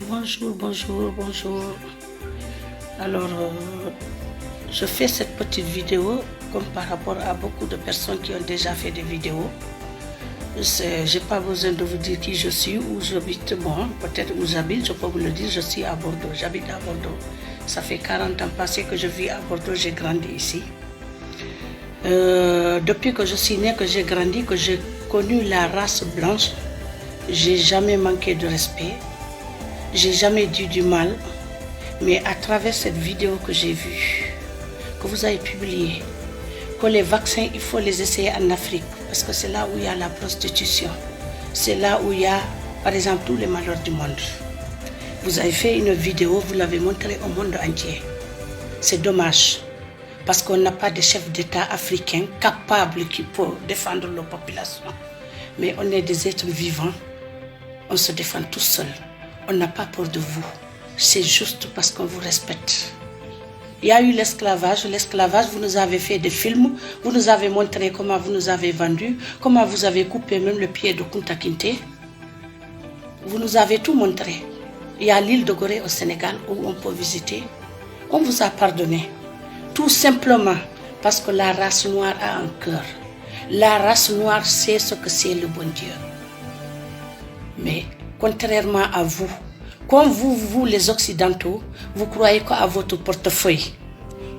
Bonjour, bonjour, bonjour. Alors, je fais cette petite vidéo comme par rapport à beaucoup de personnes qui ont déjà fait des vidéos. Je n'ai pas besoin de vous dire qui je suis, où j'habite. Bon, peut-être où j'habite, je peux vous le dire, je suis à Bordeaux. J'habite à Bordeaux. Ça fait 40 ans passés que je vis à Bordeaux, j'ai grandi ici. Depuis que je suis née, que j'ai grandi, que j'ai connu la race blanche, j'ai jamais manqué de respect. J'ai jamais dit du mal, mais à travers cette vidéo que j'ai vue, que vous avez publiée, que les vaccins, il faut les essayer en Afrique, parce que c'est là où il y a la prostitution. C'est là où il y a, par exemple, tous les malheurs du monde. Vous avez fait une vidéo, vous l'avez montrée au monde entier. C'est dommage, parce qu'on n'a pas de chef d'État africain capable qui peut défendre nos populations. Mais on est des êtres vivants, on se défend tout seul. On n'a pas peur de vous. C'est juste parce qu'on vous respecte. Il y a eu l'esclavage. L'esclavage, vous nous avez fait des films. Vous nous avez montré comment vous nous avez vendus. Comment vous avez coupé même le pied de Kunta Kinte. Vous nous avez tout montré. Il y a l'île de Gorée au Sénégal où on peut visiter. On vous a pardonné. Tout simplement parce que la race noire a un cœur. La race noire sait ce que c'est le bon Dieu. Mais contrairement à vous, comme vous les Occidentaux, vous croyez qu'à votre portefeuille,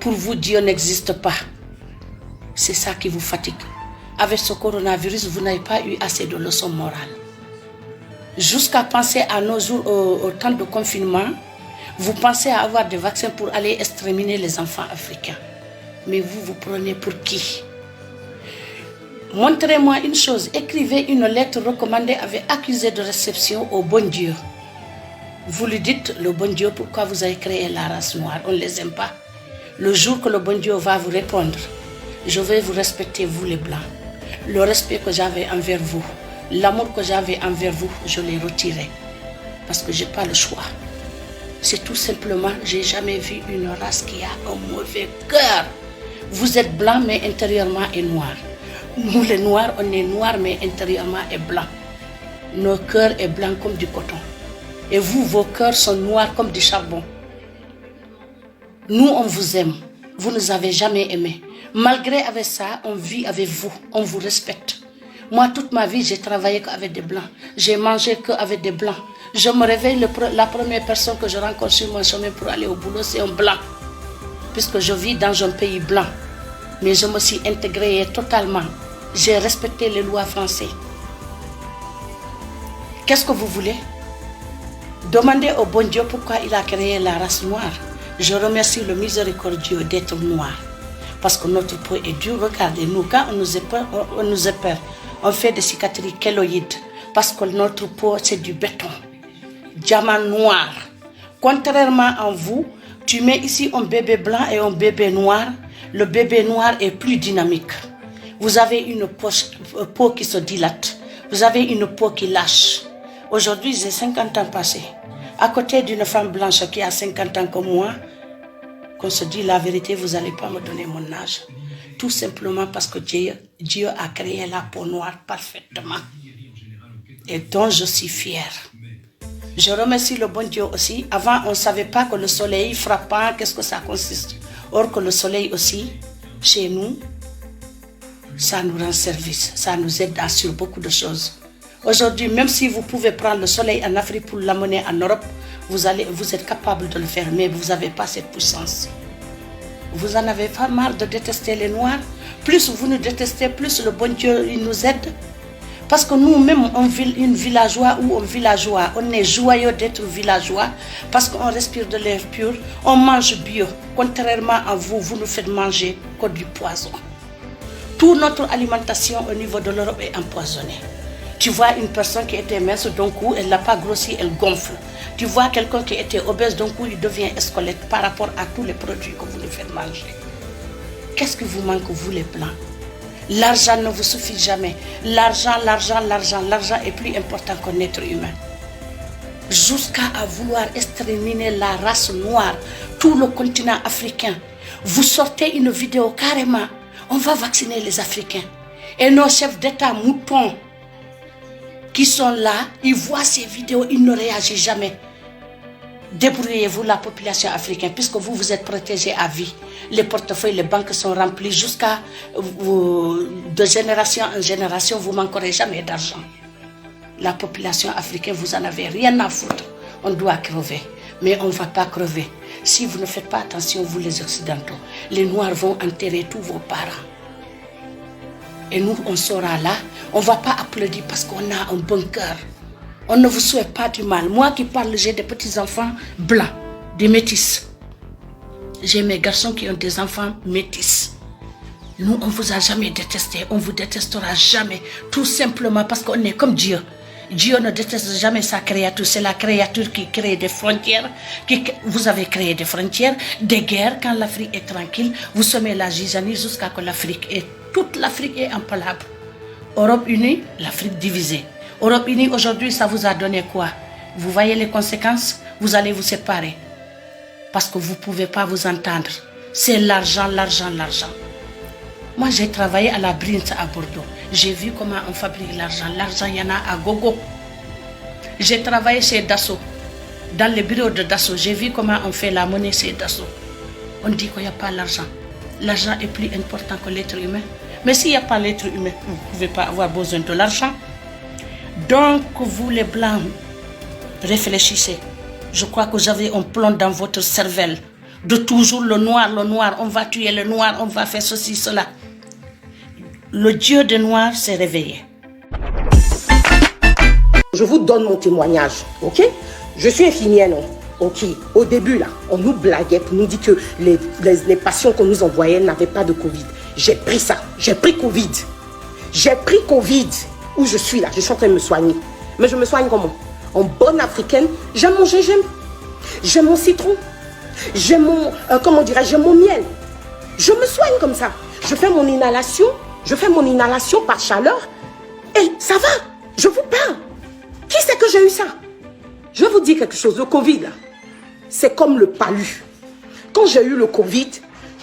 pour vous Dieu n'existe pas. C'est ça qui vous fatigue. Avec ce coronavirus, vous n'avez pas eu assez de leçons morales. Jusqu'à penser à nos jours, au temps de confinement, vous pensez à avoir des vaccins pour aller exterminer les enfants africains. Mais vous prenez pour qui? Montrez-moi une chose, écrivez une lettre recommandée avec accusé de réception au bon Dieu. Vous lui dites, le bon Dieu, pourquoi vous avez créé la race noire? On ne les aime pas. Le jour que le bon Dieu va vous répondre, je vais vous respecter, vous les Blancs. Le respect que j'avais envers vous, l'amour que j'avais envers vous, je l'ai retiré. Parce que je n'ai pas le choix. C'est tout simplement, je n'ai jamais vu une race qui a un mauvais cœur. Vous êtes blanc, mais intérieurement est noir. Nous les noirs, on est noirs mais intérieurement est blanc. Nos cœurs sont blancs comme du coton. Et vous, vos cœurs sont noirs comme du charbon. Nous, on vous aime. Vous ne nous avez jamais aimés. Malgré avec ça, on vit avec vous. On vous respecte. Moi, toute ma vie, j'ai travaillé qu'avec des blancs. J'ai mangé qu'avec des blancs. Je me réveille, la première personne que je rencontre sur mon chemin pour aller au boulot, c'est un blanc. Puisque je vis dans un pays blanc. Mais je me suis intégrée totalement. J'ai respecté les lois françaises. Qu'est-ce que vous voulez? Demandez au bon Dieu pourquoi il a créé la race noire. Je remercie le miséricordieux d'être noir. Parce que notre peau est dure. Regardez-nous, quand on nous épère, on fait des cicatrices kéloïdes. Parce que notre peau, c'est du béton. Diamant noir. Contrairement à vous, tu mets ici un bébé blanc et un bébé noir. Le bébé noir est plus dynamique. Vous avez une peau qui se dilate. Vous avez une peau qui lâche. Aujourd'hui, j'ai 50 ans passés. À côté d'une femme blanche qui a 50 ans comme moi, qu'on se dit la vérité, vous n'allez pas me donner mon âge. Tout simplement parce que Dieu a créé la peau noire parfaitement. Et dont je suis fière. Je remercie le bon Dieu aussi. Avant, on ne savait pas que le soleil frappant, qu'est-ce que ça consiste. Or que le soleil aussi, chez nous, ça nous rend service, ça nous aide à sur beaucoup de choses. Aujourd'hui, même si vous pouvez prendre le soleil en Afrique pour l'amener en Europe, vous êtes capable de le faire, mais vous n'avez pas cette puissance. Vous en avez pas marre de détester les Noirs? Plus vous nous détestez, plus le bon Dieu il nous aide. Parce que nous-mêmes, une villageois ou un villageois, on est joyeux d'être villageois parce qu'on respire de l'air pur, on mange bio. Contrairement à vous, vous nous faites manger que du poison. Toute notre alimentation au niveau de l'Europe est empoisonnée. Tu vois une personne qui était mince, d'un coup, elle n'a pas grossi, elle gonfle. Tu vois quelqu'un qui était obèse, d'un coup, il devient squelette par rapport à tous les produits que vous nous faites manger. Qu'est-ce qui vous manque, vous les Blancs? L'argent ne vous suffit jamais. L'argent est plus important qu'un être humain. Jusqu'à vouloir exterminer la race noire, tout le continent africain. Vous sortez une vidéo carrément. On va vacciner les Africains. Et nos chefs d'État moutons qui sont là, ils voient ces vidéos, ils ne réagissent jamais. Débrouillez-vous, la population africaine, puisque vous, vous êtes protégés à vie. Les portefeuilles, les banques sont remplis jusqu'à de génération en génération, vous ne manquerez jamais d'argent. La population africaine, vous n'en avez rien à foutre. On doit crever, mais on ne va pas crever. Si vous ne faites pas attention, vous les Occidentaux, les Noirs vont enterrer tous vos parents. Et nous, on sera là, on ne va pas applaudir parce qu'on a un bon cœur. On ne vous souhaite pas du mal. Moi qui parle, j'ai des petits-enfants blancs, des métis. J'ai mes garçons qui ont des enfants métis. Nous, on ne vous a jamais détesté, on ne vous détestera jamais. Tout simplement parce qu'on est comme Dieu. Dieu ne déteste jamais sa créature. C'est la créature qui crée des frontières. Vous avez créé des frontières, des guerres. Quand l'Afrique est tranquille, vous semez la zizanie jusqu'à que l'Afrique est... Toute l'Afrique est en palabre. Europe unie, l'Afrique divisée. Europe unie, aujourd'hui, ça vous a donné quoi? Vous voyez les conséquences? Vous allez vous séparer. Parce que vous ne pouvez pas vous entendre. C'est l'argent, l'argent, l'argent. Moi, j'ai travaillé à la Brints à Bordeaux. J'ai vu comment on fabrique l'argent. L'argent, il y en a à gogo. J'ai travaillé chez Dassault. Dans le bureau de Dassault, j'ai vu comment on fait la monnaie chez Dassault. On dit qu'il n'y a pas l'argent. L'argent est plus important que l'être humain. Mais s'il n'y a pas l'être humain, vous ne pouvez pas avoir besoin de l'argent. Donc, vous les Blancs, réfléchissez. Je crois que j'avais un plan dans votre cervelle. De toujours le noir, on va tuer le noir, on va faire ceci, cela. Le Dieu des Noirs s'est réveillé. Je vous donne mon témoignage, ok? Je suis infirmière, non? Ok, au début, là, on nous blaguait pour nous dire que les patients qu'on nous envoyait n'avaient pas de Covid. J'ai pris ça, j'ai pris Covid. J'ai pris Covid. Où je suis là, je suis en train de me soigner. Mais je me soigne comment? En bonne africaine, j'aime mon gingembre. J'aime mon citron. J'aime mon, j'aime mon miel. Je me soigne comme ça. Je fais mon inhalation par chaleur. Et ça va, je vous parle. Qui c'est que j'ai eu ça? Je vais vous dire quelque chose, le Covid là, c'est comme le palu. Quand j'ai eu le Covid,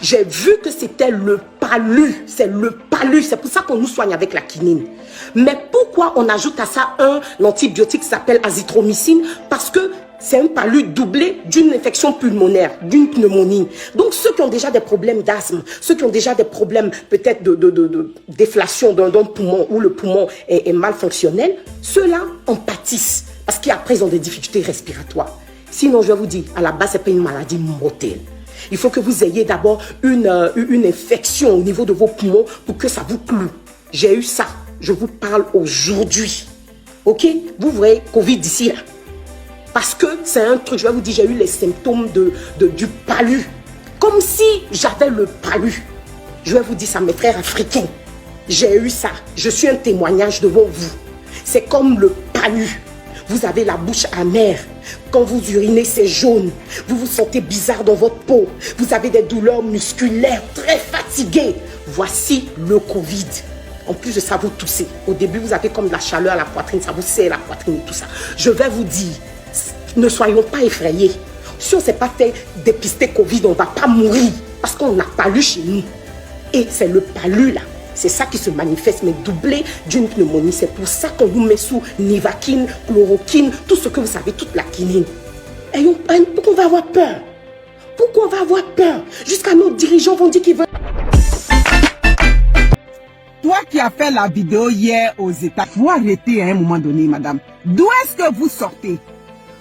j'ai vu que c'était le palu. C'est le palu, c'est pour ça qu'on nous soigne avec la quinine. Mais pourquoi on ajoute à ça un antibiotique qui s'appelle azithromycine? Parce que c'est un palu doublé d'une infection pulmonaire, d'une pneumonie. Donc ceux qui ont déjà des problèmes d'asthme, ceux qui ont déjà des problèmes peut-être de déflation d'un poumon où le poumon est mal fonctionnel, ceux-là en pâtissent parce qu'après ils ont des difficultés respiratoires. Sinon, je vais vous dire, à la base, ce n'est pas une maladie mortelle. Il faut que vous ayez d'abord une infection au niveau de vos poumons pour que ça vous cloue. J'ai eu ça. Je vous parle aujourd'hui. Ok? Vous voyez, Covid d'ici là. Parce que c'est un truc, je vais vous dire, j'ai eu les symptômes du palu. Comme si j'avais le palu. Je vais vous dire ça, mes frères africains. J'ai eu ça. Je suis un témoignage devant vous. C'est comme le palu. Vous avez la bouche amère. Quand vous urinez, c'est jaune. Vous vous sentez bizarre dans votre peau. Vous avez des douleurs musculaires, très fatigué. Voici le Covid. En plus de ça, vous toussez. Au début, vous avez comme de la chaleur à la poitrine. Ça vous serre la poitrine et tout ça. Je vais vous dire, ne soyons pas effrayés. Si on ne s'est pas fait dépister Covid, on ne va pas mourir. Parce qu'on n'a pas lu chez nous. Et c'est le palu là. C'est ça qui se manifeste, mais doublé d'une pneumonie. C'est pour ça qu'on vous met sous nivaquine, chloroquine, tout ce que vous savez, toute la quinine. Et pourquoi on va avoir peur? Pourquoi on va avoir peur? Jusqu'à nos dirigeants vont dire qu'ils veulent... Toi qui as fait la vidéo hier aux États, il faut arrêter à un moment donné, madame. D'où est-ce que vous sortez?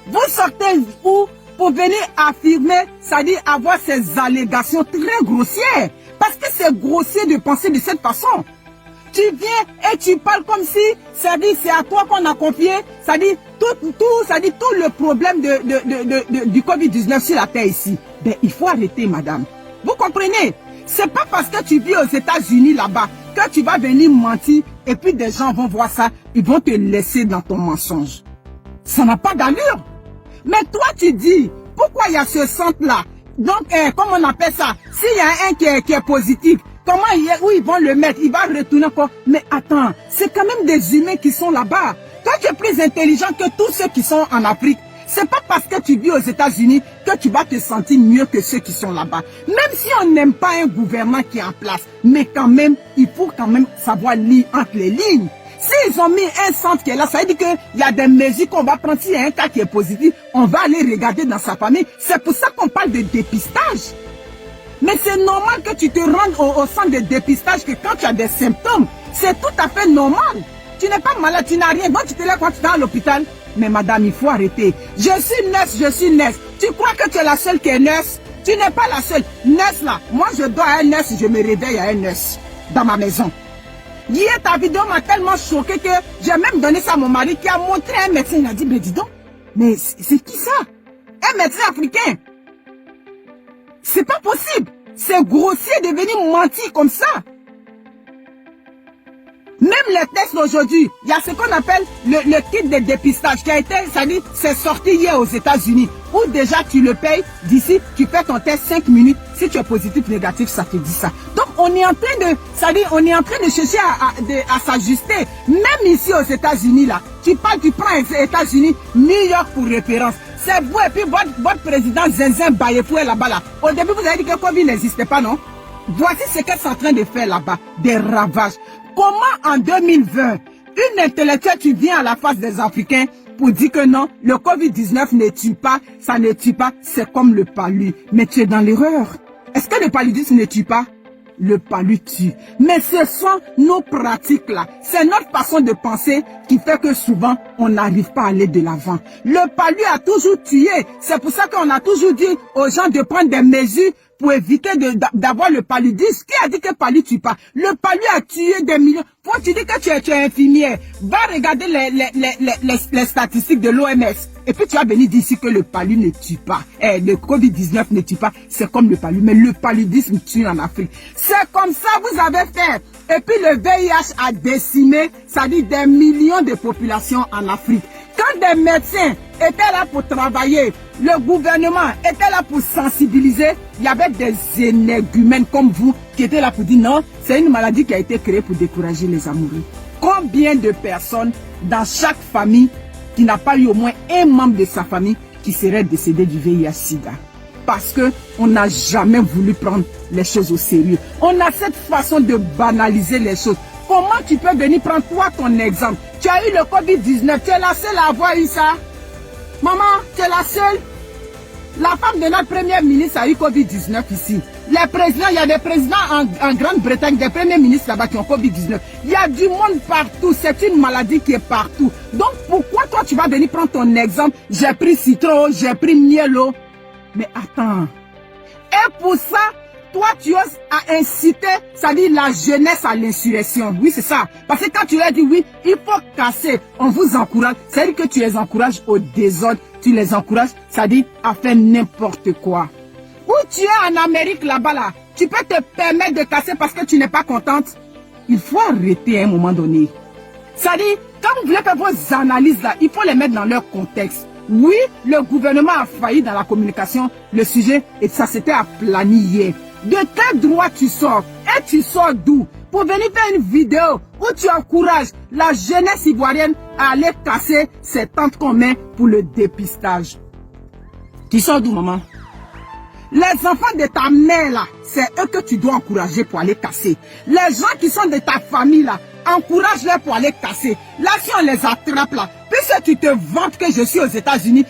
Vous sortez où pour venir affirmer, c'est-à-dire avoir ces allégations très grossières? Parce que c'est grossier de penser de cette façon. Tu viens et tu parles comme si, c'est-à-dire c'est à toi qu'on a confié, c'est-à-dire tout le problème du Covid-19 sur la terre ici. Ben, il faut arrêter, madame. Vous comprenez? C'est pas parce que tu vis aux États-Unis là-bas que tu vas venir mentir et puis des gens vont voir ça, ils vont te laisser dans ton mensonge. Ça n'a pas d'allure. Mais toi, tu dis, pourquoi il y a ce centre-là? Donc, comment on appelle ça? S'il y a un qui est positif, où ils vont le mettre? Il va retourner encore. Mais attends, c'est quand même des humains qui sont là-bas. Toi, tu es plus intelligent que tous ceux qui sont en Afrique. C'est pas parce que tu vis aux États-Unis que tu vas te sentir mieux que ceux qui sont là-bas. Même si on n'aime pas un gouvernement qui est en place, mais quand même, il faut quand même savoir lire entre les lignes. S'ils ont mis un centre qui est là, ça veut dire qu'il y a des mesures qu'on va prendre. S'il y a un cas qui est positif, on va aller regarder dans sa famille. C'est pour ça qu'on parle de dépistage. Mais c'est normal que tu te rendes au centre de dépistage que quand tu as des symptômes. C'est tout à fait normal. Tu n'es pas malade, tu n'as rien. Donc tu te lèves quand tu es à l'hôpital. Mais madame, il faut arrêter. Je suis nurse. Tu crois que tu es la seule qui est nurse? Tu n'es pas la seule. Nurse là. Moi, je dors à un nurse, je me réveille à un nurse. Dans ma maison. Hier, ta vidéo m'a tellement choqué que j'ai même donné ça à mon mari qui a montré un médecin. Il a dit, mais dis donc, mais c'est qui ça? Un médecin africain. C'est pas possible. C'est grossier de venir mentir comme ça. Même les tests d'aujourd'hui, il y a ce qu'on appelle le kit de dépistage qui a été, c'est sorti hier aux États-Unis, où déjà tu le payes, d'ici tu fais ton test 5 minutes, si tu es positif, négatif, ça te dit ça. Donc on est en train de, on est en train de chercher à s'ajuster. Même ici aux États-Unis là, tu prends les États-Unis, New York pour référence. C'est vous et puis votre président Zinzin Bayefou est là-bas là. Au début vous avez dit que le Covid n'existait pas, non? Voici ce qu'elles sont en train de faire là-bas, des ravages. Comment en 2020, une intellectuelle, tu viens à la face des Africains pour dire que non, le Covid-19 ne tue pas, ça ne tue pas, c'est comme le palu. Mais tu es dans l'erreur. Est-ce que le paludisme ne tue pas? Le palu tue. Mais ce sont nos pratiques là. C'est notre façon de penser qui fait que souvent, on n'arrive pas à aller de l'avant. Le palu a toujours tué. C'est pour ça qu'on a toujours dit aux gens de prendre des mesures pour éviter d'avoir le paludisme. Qui a dit que le palu tue pas? Le palu a tué des millions. Toi, tu dis que tu es infirmière. Va regarder les statistiques de l'OMS. Et puis tu vas venir d'ici que le palu ne tue pas. Le Covid-19 ne tue pas. C'est comme le palu. Mais le paludisme tue en Afrique. C'est comme ça vous avez fait. Et puis le VIH a décimé, ça dit des millions de populations en Afrique. Quand des médecins étaient là pour travailler, le gouvernement était là pour sensibiliser, il y avait des énergumènes comme vous qui étaient là pour dire non, c'est une maladie qui a été créée pour décourager les amoureux. Combien de personnes dans chaque famille qui n'a pas eu au moins un membre de sa famille qui serait décédé du VIH-Sida? Parce qu'on n'a jamais voulu prendre les choses au sérieux. On a cette façon de banaliser les choses. Comment tu peux venir prendre toi ton exemple? Tu as eu le Covid-19, tu es la seule à avoir eu ça. Maman, tu es la seule. La femme de notre premier ministre a eu Covid-19 ici. Les présidents, il y a des présidents en Grande-Bretagne, des premiers ministres là-bas qui ont Covid-19. Il y a du monde partout, c'est une maladie qui est partout. Donc pourquoi toi tu vas venir prendre ton exemple? J'ai pris citron, j'ai pris mielo. Mais attends. Et pour ça, toi, tu oses à inciter, c'est-à-dire la jeunesse à l'insurrection. Oui, c'est ça. Parce que quand tu leur dis oui, il faut casser, on vous encourage. C'est-à-dire que tu les encourages au désordre, tu les encourages, c'est-à-dire à faire n'importe quoi. Où tu es en Amérique là-bas, là, tu peux te permettre de casser parce que tu n'es pas contente. Il faut arrêter à un moment donné. C'est-à-dire, quand vous voulez faire vos analyses là, il faut les mettre dans leur contexte. Oui, le gouvernement a failli dans la communication, le sujet, et ça s'était aplani hier. De quel droit tu sors? Et tu sors d'où? Pour venir faire une vidéo où tu encourages la jeunesse ivoirienne à aller casser ces tentes qu'on met pour le dépistage. Tu sors d'où, maman? Les enfants de ta mère là, c'est eux que tu dois encourager pour aller casser. Les gens qui sont de ta famille là, encourage-les pour aller casser. Là, si on les attrape là, puisque tu te vantes que je suis aux États-Unis,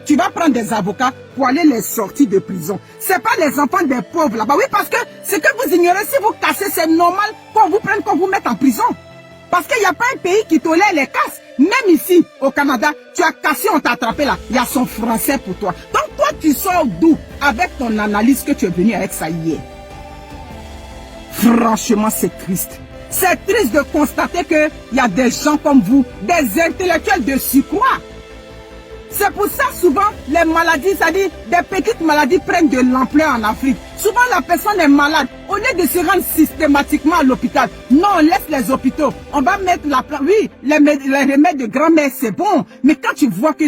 tu vas prendre des avocats pour aller les sortir de prison. C'est pas les enfants des pauvres là-bas. Oui, parce que ce que vous ignorez, si vous cassez, c'est normal qu'on vous prenne, qu'on vous mette en prison. Parce qu'il n'y a pas un pays qui tolère les casses. Même ici, au Canada, tu as cassé, on t'a attrapé là. Il y a son français pour toi. Donc toi, tu sors d'où avec ton analyse que tu es venu avec ça hier? Franchement, c'est triste. C'est triste de constater qu'il y a des gens comme vous, des intellectuels de surcroît. C'est pour ça souvent les maladies, c'est-à-dire des petites maladies prennent de l'ampleur en Afrique. Souvent la personne est malade. Au lieu de se rendre systématiquement à l'hôpital, non, on laisse les hôpitaux. On va mettre oui, les remèdes de grand-mère, c'est bon. Mais quand tu vois que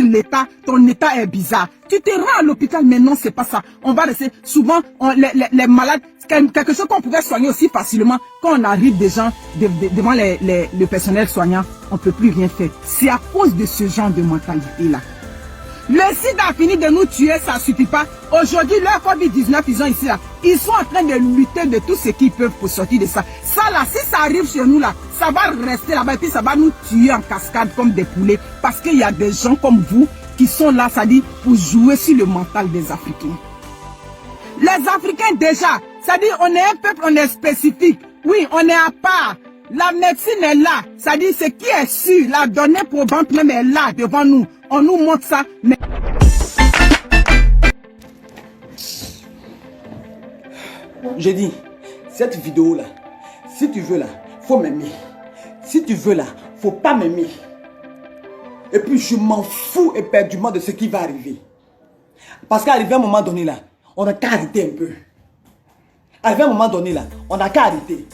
ton état est bizarre, tu te rends à l'hôpital, mais non, c'est pas ça. On va rester, souvent, les malades, quelque chose qu'on pouvait soigner aussi facilement, quand on arrive des gens devant le personnel soignant, on ne peut plus rien faire. C'est à cause de ce genre de mentalité-là. Le sida a fini de nous tuer, ça ne suffit pas. Aujourd'hui, leur Covid-19, ils ont ici là. Ils sont en train de lutter de tout ce qu'ils peuvent pour sortir de ça. Ça là, si ça arrive chez nous là, ça va rester là-bas et puis ça va nous tuer en cascade comme des poulets. Parce qu'il y a des gens comme vous qui sont là, ça dit, pour jouer sur le mental des Africains. Les Africains déjà, ça dit, on est un peuple, on est spécifique. Oui, on est à part. La médecine est là. Ça dit, ce qui est sûr, la donnée probante même est là devant nous. On nous montre ça. Mais... Je dis, cette vidéo-là, si tu veux là, faut m'aimer. Si tu veux là, faut pas m'aimer. Et puis je m'en fous éperdument de ce qui va arriver. Parce qu'arrivé à un moment donné là, on n'a qu'à arrêter un peu. Arrivé à un moment donné là, on n'a qu'à arrêter.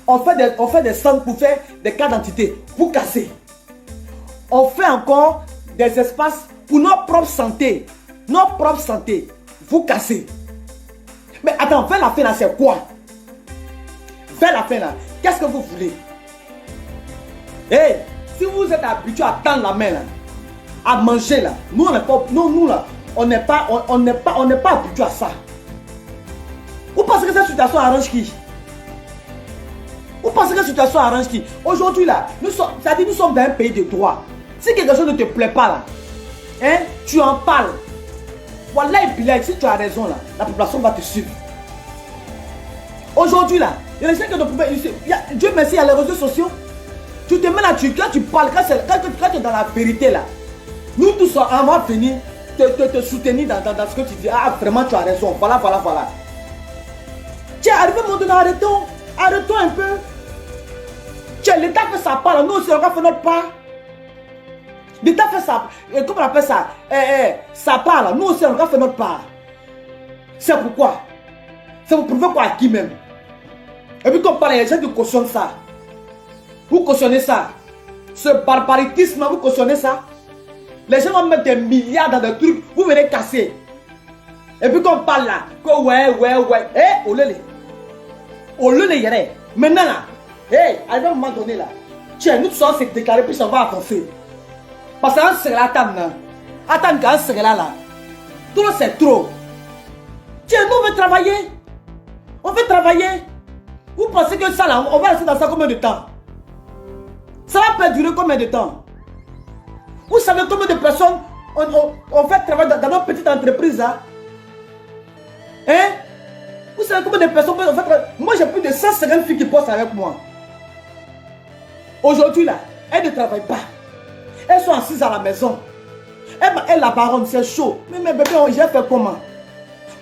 On fait des centres pour faire des cartes d'identité, pour casser. On fait encore des espaces pour notre propre santé. Notre propre santé, vous cassez. Mais attends, vers la fin là, c'est quoi? Vers la fin là, qu'est-ce que vous voulez? Hey, si vous êtes habitué à tendre la main là, à manger là, nous on n'est pas, nous là, on n'est pas habitué à ça. Vous pensez que cette situation arrange qui? Vous pensez que cette situation arrange qui? Aujourd'hui là, nous sommes dans un pays de droit. Si quelque chose ne te plaît pas là, hein, tu en parles. Voilà, et puis là, si tu as raison là, la population va te suivre. Aujourd'hui là, il y a des gens qui ne pouvaient. Dieu merci, il y a les réseaux sociaux. Tu te mets là, quand tu parles, quand tu es dans la vérité là, nous tous on va venir te soutenir dans ce que tu dis. Ah, vraiment, tu as raison. Voilà. Tiens, arrivé au moment donné, arrêtons un peu. Tiens, l'État fait sa part, nous aussi on va faire notre part. L'État fait ça, comment on appelle ça? Ça part là, nous aussi on va faire notre part. C'est pourquoi? C'est pour prouver quoi à qui même? Et puis quand on parle, il y a des gens qui cautionnent ça. Vous cautionnez ça. Ce barbaritisme, vous cautionnez ça. Les gens vont mettre des milliards dans des trucs, vous venez casser. Et puis quand on parle là, que ouais. Au lieu de yere. Maintenant là, à un moment donné là, tiens, nous sommes se déclarer, puis ça va avancer. Parce que c'est là, attends, quand c'est là, tout c'est trop. Tiens, nous on veut travailler. On veut travailler. Vous pensez que ça là, on va rester dans ça combien de temps? Ça va perdurer combien de temps? Vous savez combien de personnes on fait travailler dans notre petite entreprise là? Hein? Vous savez combien de personnes on fait travailler? Moi j'ai plus de 150 filles qui bossent avec moi. Aujourd'hui là, elles ne travaillent pas. Elles sont assises à la maison. Elle la baronne, c'est chaud. Mais bébé, j'ai fait comment?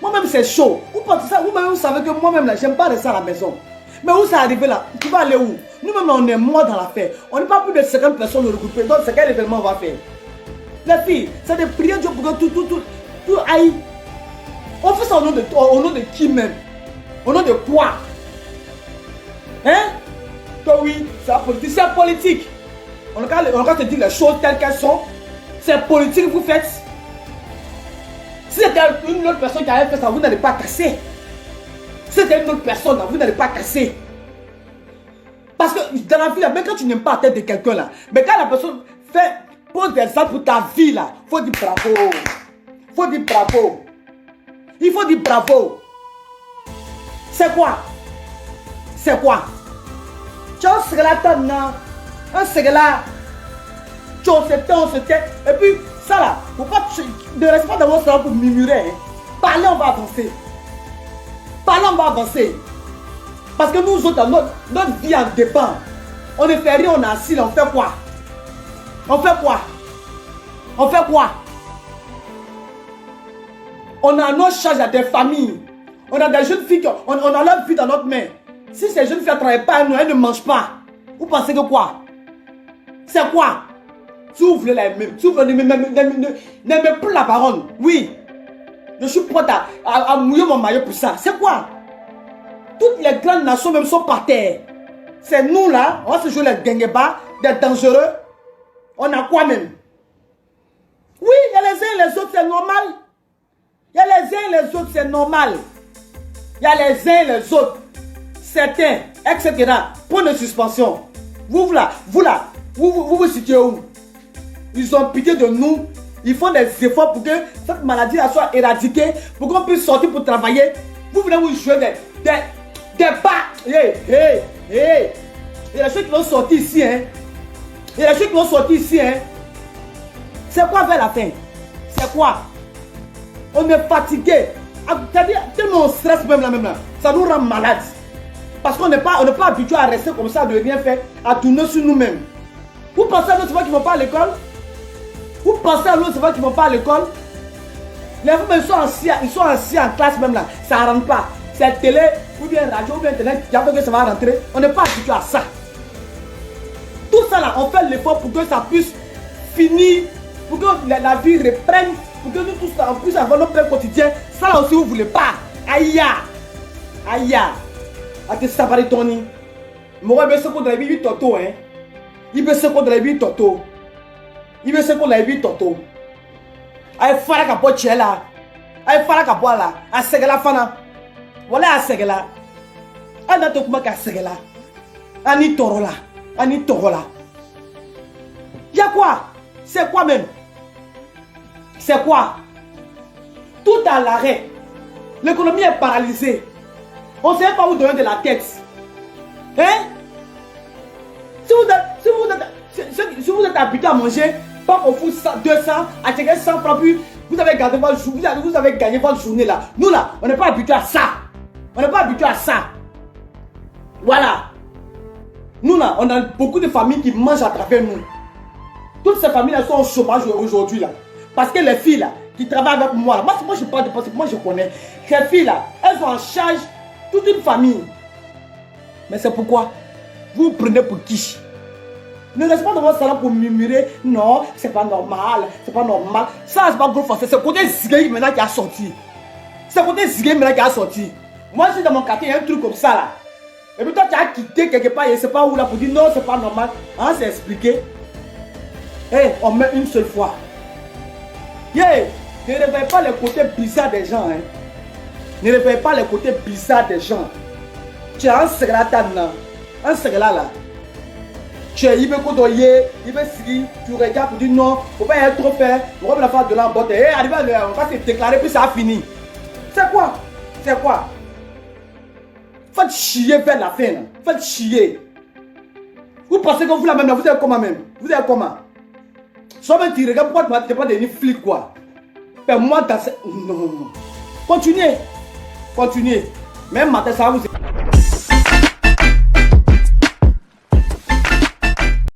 Moi-même, c'est chaud. Vous pensez ça? Vous-même, vous savez que moi-même, là, j'aime pas rester à la maison. Mais où ça arrive là? Tu vas aller où? Nous-mêmes, on est morts dans l'affaire. On n'est pas plus de 50 personnes regroupées. Donc, c'est quel événement on va faire? Les filles, c'est de prier Dieu pour que tout aille. On fait ça au nom de qui même? Au nom de quoi? Hein? Que oui, c'est la politique. C'est politique. On va te dire les choses telles qu'elles sont. C'est politique que vous faites. Si c'était une autre personne qui avait fait ça, vous n'allez pas casser. Si c'était une autre personne, vous n'allez pas casser. Parce que dans la vie, même quand tu n'aimes pas la tête de quelqu'un là, mais quand la personne pose des actes pour ta vie là, il faut dire bravo. Il faut dire bravo. Il faut dire bravo. C'est quoi? C'est quoi? Tu as un là, un là. On se tait. Et puis, ça là, faut pas, ne reste pas dans votre salon pour murmurer. Hein. Parlez, on va avancer. Parlez, on va avancer. Parce que nous autres, notre vie en dépend. On ne fait rien, on est assis là, on fait quoi? On fait quoi? On fait quoi? On a nos charges à des familles. On a des jeunes filles, on a leur vie dans notre main. Si ces jeunes filles ne travaillent pas, elles ne mangent pas. Vous pensez que quoi? C'est quoi? Si vous voulez la même, si vous voulez n'aimez plus la parole, oui, je suis prêt à mouiller mon maillot pour ça. C'est quoi? Toutes les grandes nations même sont par terre. C'est nous là, on va se jouer les guinguebas, des dangereux. On a quoi même? Oui, il y a les uns et les autres, c'est normal. Il y a les uns et les autres, c'est normal. Il y a les uns et les autres, certains, etc. Point de suspension. Vous vous situez où? Ils ont pitié de nous. Ils font des efforts pour que cette maladie là soit éradiquée, pour qu'on puisse sortir pour travailler. Vous venez vous jouer des bas. Il y a des choses qui vont sortir ici, hein. Il y a des choses qui vont sortir ici, hein. C'est quoi vers la fin? C'est quoi? On est fatigué. C'est-à-dire, tellement on stresse même là. Ça nous rend malades. Parce qu'on n'est pas habitué à rester comme ça, de rien faire, à tourner sur nous-mêmes. Vous pensez à l'autre, c'est pas qu'ils vont pas à l'école? Vous pensez à l'autre, c'est pas qu'ils vont pas à l'école? Les femmes, ils sont assis en classe même là. Ça ne rentre pas. C'est télé, ou bien radio, ou bien internet, qui a fait que ça va rentrer. On n'est pas habitué à ça. Tout ça là, on fait l'effort pour que ça puisse finir, pour que la vie reprenne, pour que nous tous là, on puisse avoir notre pain quotidien. Ça là aussi, vous ne voulez pas. Aïe, aïe, à te savoir Tony. Moi, je vais se contre la vie toto, hein. Il veut se contre la vie toto. Il veut se contre la vie toto. Aïe, fara kapo tchela. Aïe, fara kapo là. A segela fana. Voilà a segela. Ana to kuma ka segela. Ani torola. Ani torola. Y'a quoi? C'est quoi même? C'est quoi? Tout à l'arrêt. L'économie est paralysée. On ne sait pas où donner de la tête. Hein? Si vous êtes habitué à manger, pas au fout 200, à checker 100 francs, puis vous avez gagné votre journée, vous avez gagné votre journée là. Nous là, on n'est pas habitué à ça. On n'est pas habitué à ça. Voilà. Nous là, on a beaucoup de familles qui mangent à travers nous. Toutes ces familles là sont au chômage aujourd'hui là. Parce que les filles là, qui travaillent avec moi là, moi je parle de parce que moi je connais. Ces filles là, elles sont en charge toute une famille. Mais c'est pourquoi vous vous prenez pour qui? Ne restez pas dans votre salon pour murmurer. Non, c'est pas normal. C'est pas normal. Ça, c'est pas gros français. C'est le côté zigué maintenant qui a sorti. C'est le côté zigué maintenant qui a sorti. Moi, je suis dans mon quartier, il y a un truc comme ça là. Et puis toi, tu as quitté quelque part, je ne sais pas où là, pour dire non, c'est pas normal. Hein, c'est expliqué. Hey, on met une seule fois. Yeah, ne réveille pas les côtés bizarres des gens. Hein. Ne réveille pas les côtés bizarres des gens. Tu as un secrétaire là. Un secrétaire là. Tu es, il veut côtoyer, il veut seguir, tu regardes pour dire non, faut pas être trop fait, on va la faire de l'embotte. Et arrivé on va se déclarer, puis ça a fini. C'est quoi? C'est quoi? Faites chier vers la fin. Là. Faites chier. Vous pensez que vous la même là, vous êtes comment même? Vous êtes comment? Soit même tu regardes, pourquoi tu n'es pas devenu flic quoi? Mais moi, dans ce... Non. Continuez. Continuez. Même matin, ça va vous...